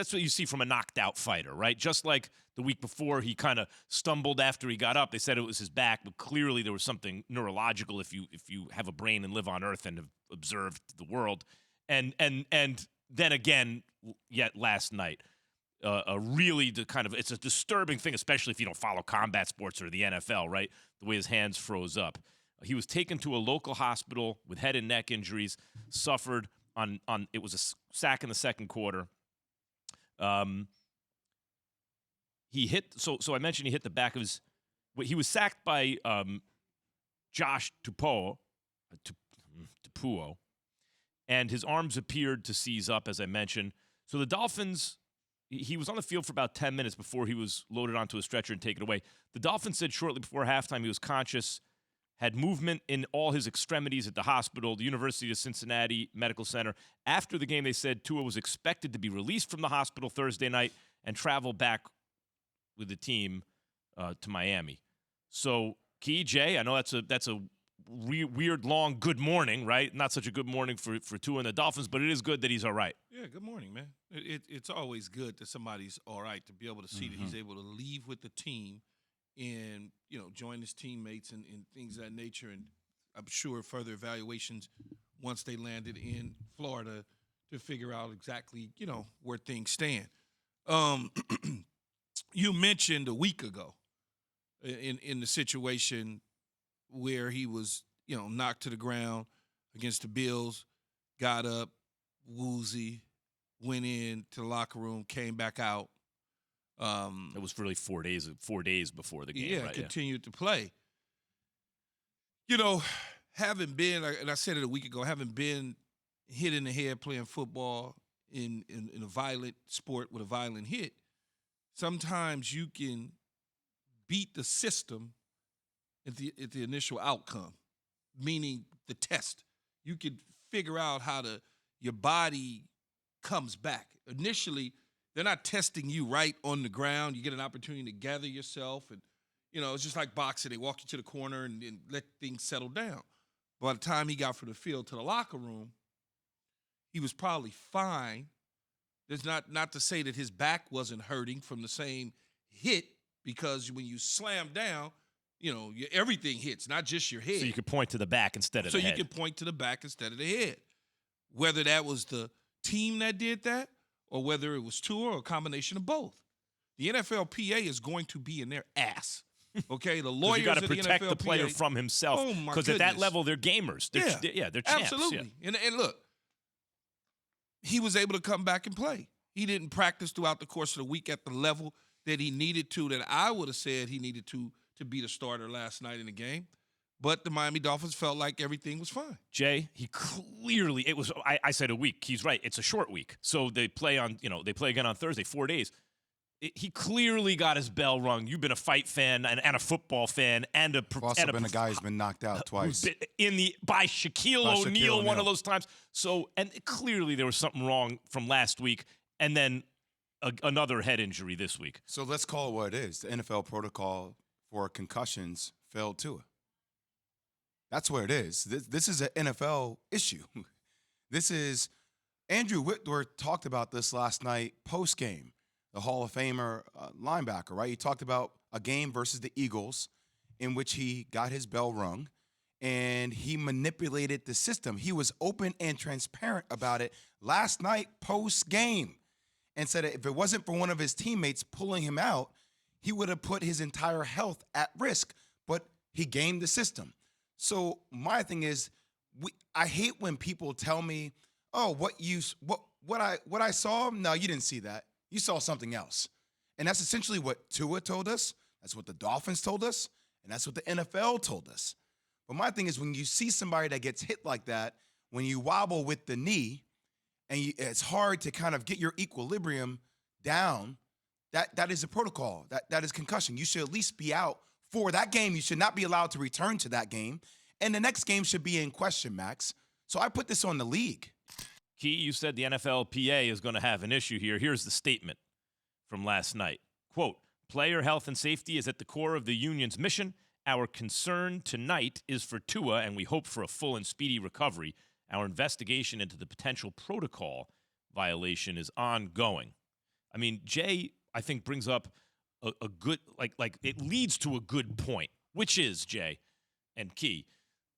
That's what you see from a knocked-out fighter, right? Just like the week before, he kind of stumbled after he got up. They said it was his back, but clearly there was something neurological if you have a brain and live on Earth and have observed the world. And then again, yet last night, it's a disturbing thing, especially if you don't follow combat sports or the NFL, right? The way his hands froze up. He was taken to a local hospital with head and neck injuries, suffered on it was a sack in the second quarter. He hit, so I mentioned he hit the back of his, he was sacked by Josh Tupou, and his arms appeared to seize up, as I mentioned. So the Dolphins, he was on the field for about 10 minutes before he was loaded onto a stretcher and taken away. The Dolphins said shortly before halftime he was conscious, had movement in all his extremities at the hospital, the University of Cincinnati Medical Center. After the game, they said Tua was expected to be released from the hospital Thursday night and travel back with the team to Miami. So, Key, Jay, I know that's a weird, long good morning, right? Not such a good morning for Tua and the Dolphins, but it is good that he's all right. Yeah, good morning, man. It's always good that somebody's all right, to be able to see that he's able to leave with the team and, join his teammates and things of that nature. And I'm sure further evaluations once they landed in Florida to figure out exactly, where things stand. You mentioned a week ago in the situation where he was, knocked to the ground against the Bills, got up, woozy, went in to the locker room, came back out. It was really 4 days before the game. Yeah, right? Continued to play. Having been, and I said it a week ago, having been hit in the head playing football in a violent sport with a violent hit, sometimes you can beat the system at the initial outcome, meaning the test. You can figure out how your body comes back. Initially, they're not testing you right on the ground. You get an opportunity to gather yourself. And, it's just like boxing. They walk you to the corner and let things settle down. By the time he got from the field to the locker room, he was probably fine. There's not to say that his back wasn't hurting from the same hit, because when you slam down, everything hits, not just your head. So you could point to the back instead of the head. So you could point to the back instead of the head. Whether that was the team that did that, or whether it was Tua, or a combination of both. The NFLPA is going to be in their ass. Okay, the lawyers you got to of the protect the player NFLPA, from himself. Oh my Because at that level, they're gamers. They're champs. Absolutely. Yeah. And look, he was able to come back and play. He didn't practice throughout the course of the week at the level that he needed to, that I would have said he needed to be the starter last night in the game. But the Miami Dolphins felt like everything was fine. Jay, I said a week. He's right. It's a short week. So they play again on Thursday, 4 days. He clearly got his bell rung. You've been a fight fan and a football fan and a also been a guy who's been knocked out twice. By Shaquille O'Neal one of those times. So, and clearly there was something wrong from last week, and then another head injury this week. So let's call it what it is. The NFL protocol for concussions failed Tua. That's what it is. This is an NFL issue. This is Andrew Whitworth talked about this last night post-game, the Hall of Famer linebacker, right? He talked about a game versus the Eagles in which he got his bell rung and he manipulated the system. He was open and transparent about it last night post-game and said that if it wasn't for one of his teammates pulling him out, he would have put his entire health at risk, but he gamed the system. So my thing is, I hate when people tell me, "Oh, what I saw? No, you didn't see that. You saw something else." And that's essentially what Tua told us. That's what the Dolphins told us, and that's what the NFL told us. But my thing is, when you see somebody that gets hit like that, when you wobble with the knee, and it's hard to kind of get your equilibrium down, that is a protocol. That is concussion. You should at least be out for that game. You should not be allowed to return to that game. And the next game should be in question, Max. So I put this on the league. Key, you said the NFLPA is going to have an issue here. Here's the statement from last night. Quote, "Player health and safety is at the core of the union's mission. Our concern tonight is for Tua, and we hope for a full and speedy recovery. Our investigation into the potential protocol violation is ongoing." I mean, Jay, I think, brings up a good, like it leads to a good point, which is, Jay and Key,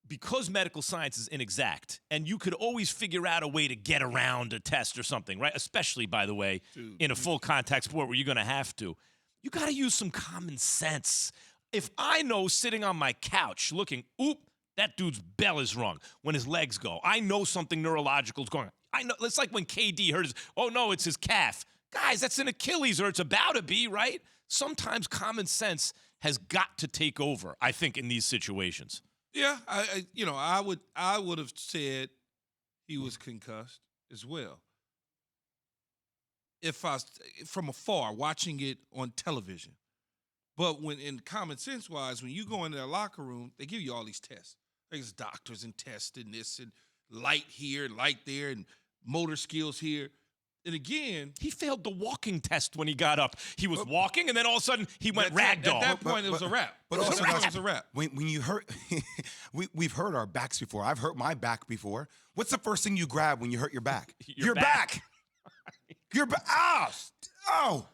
because medical science is inexact, and you could always figure out a way to get around a test or something, right? Especially, by the way, in a full contact sport where you're going to have to. You got to use some common sense. If I know sitting on my couch looking, oop, that dude's bell is wrong when his legs go, I know something neurological is going on. I know. It's like when KD hurt his, oh no, it's his calf. Guys, that's an Achilles, or it's about to be, right? Sometimes common sense has got to take over, I think, in these situations. Yeah, I would have said he was concussed as well. If I was from afar watching it on television. But when in common sense wise, when you go into their locker room, they give you all these tests. There's doctors and tests and this and light here, light there, and motor skills here. And again, he failed the walking test when he got up. He was walking, and then all of a sudden he went ragdoll. At that point, it was a wrap. But also, it was a wrap. When you hurt, we've hurt our backs before. I've hurt my back before. What's the first thing you grab when you hurt your back? Your back. Your back. Oh.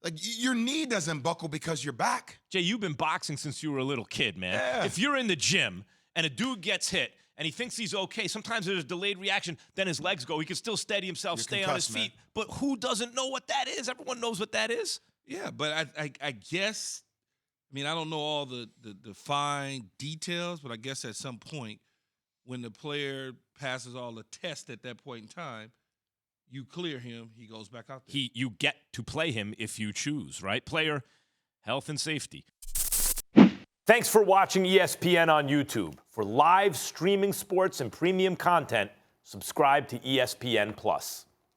Like, your knee doesn't buckle because your back. Jay, you've been boxing since you were a little kid, man. Yeah. If you're in the gym and a dude gets hit and he thinks he's okay, sometimes there's a delayed reaction, then his legs go. He can still steady himself, stay on his feet. Man. But who doesn't know what that is? Everyone knows what that is. Yeah, but I guess, I mean, I don't know all the fine details, but I guess at some point when the player passes all the tests at that point in time, you clear him, he goes back out there. You get to play him if you choose, right? Player health and safety. Thanks for watching ESPN on YouTube. For live streaming sports and premium content, subscribe to ESPN+.